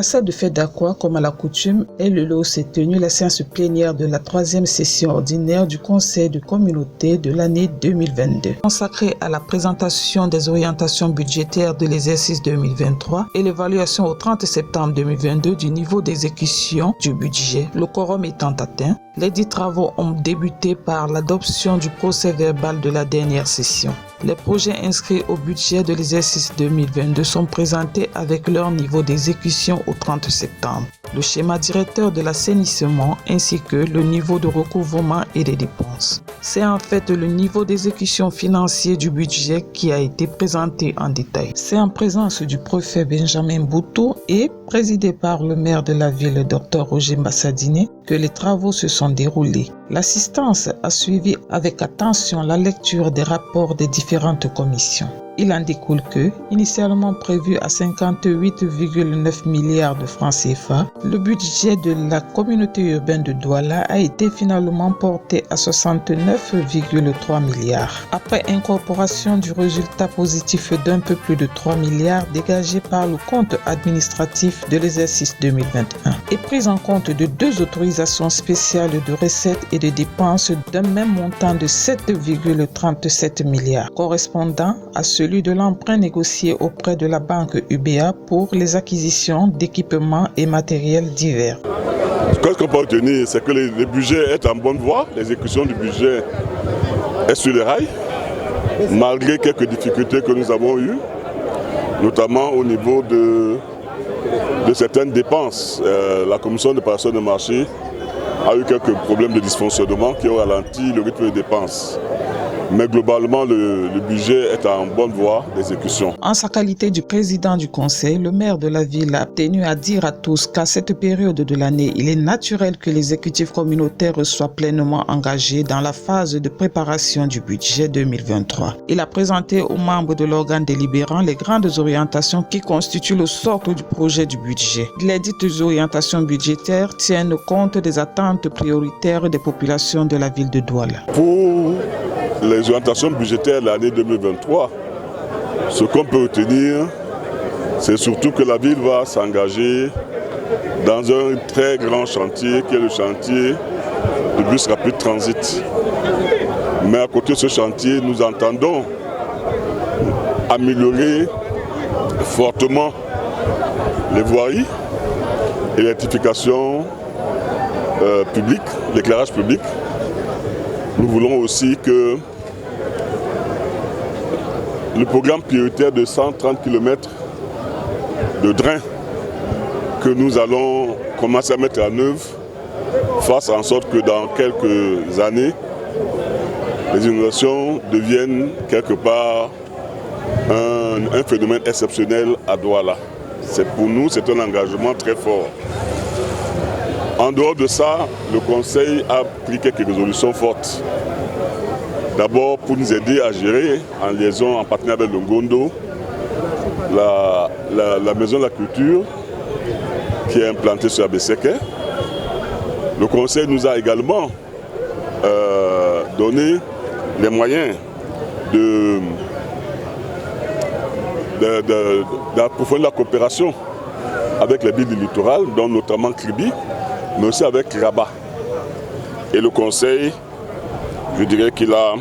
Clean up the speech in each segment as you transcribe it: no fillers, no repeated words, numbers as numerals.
l'ambassade de Fedakwa, comme à la coutume, Elelo s'est tenue la séance plénière de la 3e session ordinaire du Conseil de communauté de l'année 2022, consacrée à la présentation des orientations budgétaires de l'exercice 2023 et l'évaluation au 30 septembre 2022 du niveau d'exécution du budget. Le quorum étant atteint, les 10 travaux ont débuté par l'adoption du procès-verbal de la dernière session. Les projets inscrits au budget de l'exercice 2022 sont présentés avec leur niveau d'exécution au 30 septembre, le schéma directeur de l'assainissement ainsi que le niveau de recouvrement et des dépenses. C'est en fait le niveau d'exécution financier du budget qui a été présenté en détail. C'est en présence du préfet Benjamin Boutou et présidé par le maire de la ville, Dr Roger Mbassadine, que les travaux se sont déroulés. L'assistance a suivi avec attention la lecture des rapports des différentes commissions. Il en découle que, initialement prévu à 58,9 milliards de francs CFA, le budget de la communauté urbaine de Douala a été finalement porté à 69,3 milliards. Après incorporation du résultat positif d'un peu plus de 3 milliards dégagé par le compte administratif de l'exercice 2021 et prise en compte de 2 autorisations spéciales de recettes et de dépenses d'un même montant de 7,37 milliards, correspondant à celui de l'emprunt négocié auprès de la banque UBA pour les acquisitions d'équipements et matériels divers. Ce qu'on peut retenir, c'est que le budget est en bonne voie, l'exécution du budget est sur les rails, malgré quelques difficultés que nous avons eues, notamment au niveau de certaines dépenses. La commission de préparation des marchés a eu quelques problèmes de dysfonctionnement qui ont ralenti le rythme de dépenses. Mais globalement, le budget est en bonne voie d'exécution. En sa qualité de président du conseil, le maire de la ville a tenu à dire à tous qu'à cette période de l'année, il est naturel que l'exécutif communautaire soit pleinement engagé dans la phase de préparation du budget 2023. Il a présenté aux membres de l'organe délibérant les grandes orientations qui constituent le socle du projet du budget. Les dites orientations budgétaires tiennent compte des attentes prioritaires des populations de la ville de Douala. Pour les orientations budgétaires de l'année 2023, ce qu'on peut retenir, c'est surtout que la ville va s'engager dans un très grand chantier qui est le chantier du bus rapide transit. Mais à côté de ce chantier, nous entendons améliorer fortement les voiries, l'électrification publique, l'éclairage public. Nous voulons aussi que le programme prioritaire de 130 km de drain que nous allons commencer à mettre en œuvre fasse en sorte que dans quelques années, les inondations deviennent quelque part un phénomène exceptionnel à Douala. Pour nous, c'est un engagement très fort. En dehors de ça, le Conseil a pris quelques résolutions fortes. D'abord pour nous aider à gérer, en liaison, en partenariat avec le Ngondo, la maison de la culture qui est implantée sur Abeseke. Le Conseil nous a également donné les moyens d'approfondir la coopération avec les villes du littoral, dont notamment Kribi, mais aussi avec Rabat. Et le Conseil, je dirais qu'il a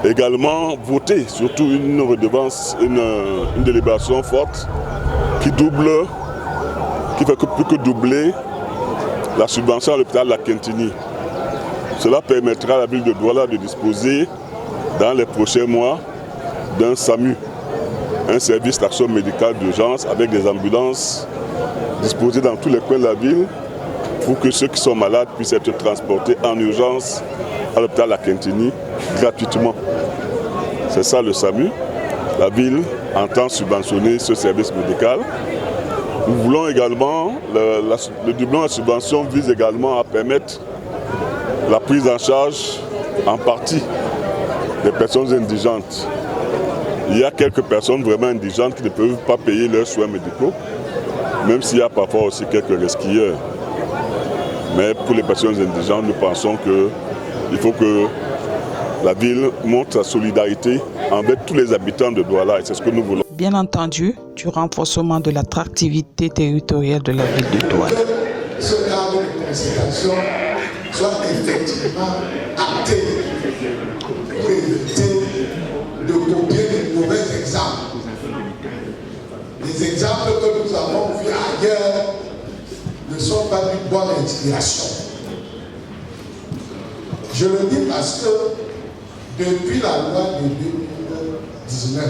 également voté surtout une redevance, une délibération forte qui fait que plus que doubler la subvention à l'hôpital de la Kentini. Cela permettra à la ville de Douala de disposer dans les prochains mois d'un SAMU, un service d'action médicale d'urgence avec des ambulances disposées dans tous les coins de la ville pour que ceux qui sont malades puissent être transportés en urgence à l'hôpital La Kentini gratuitement. C'est ça le SAMU. La ville entend subventionner ce service médical. Nous voulons également, le doublement de la subvention vise également à permettre la prise en charge en partie des personnes indigentes. Il y a quelques personnes vraiment indigentes qui ne peuvent pas payer leurs soins médicaux, même s'il y a parfois aussi quelques resquilleurs. Mais pour les personnes indigentes, nous pensons qu'il faut que la ville montre sa solidarité envers tous les habitants de Douala et c'est ce que nous voulons. bien entendu du renforcement de l'attractivité territoriale de la ville de Douala. Ce cadre de concertation soit effectivement acté pour éviter de copier de mauvais exemples. Les exemples que nous avons vus ailleurs ne sont pas d'une bonne inspiration. Je le dis parce que depuis la loi de 2019,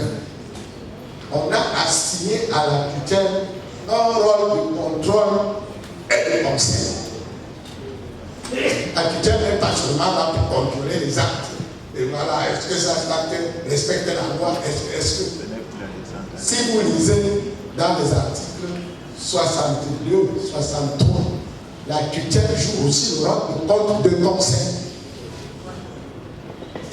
on a assigné à la tutelle un rôle de contrôle et de conseil. La tutelle n'est pas seulement là pour contrôler les actes. Et voilà, est-ce que ça respecte la loi? Est-ce que si vous lisez dans les articles 62, 63, la tutelle joue aussi le rôle de conseil.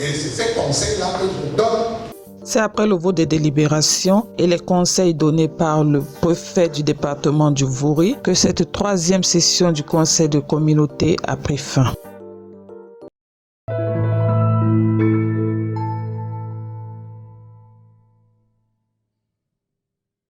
Et c'est ces conseils-là que je donne. C'est après le vote des délibérations et les conseils donnés par le préfet du département du Vouri que cette troisième session du conseil de communauté a pris fin.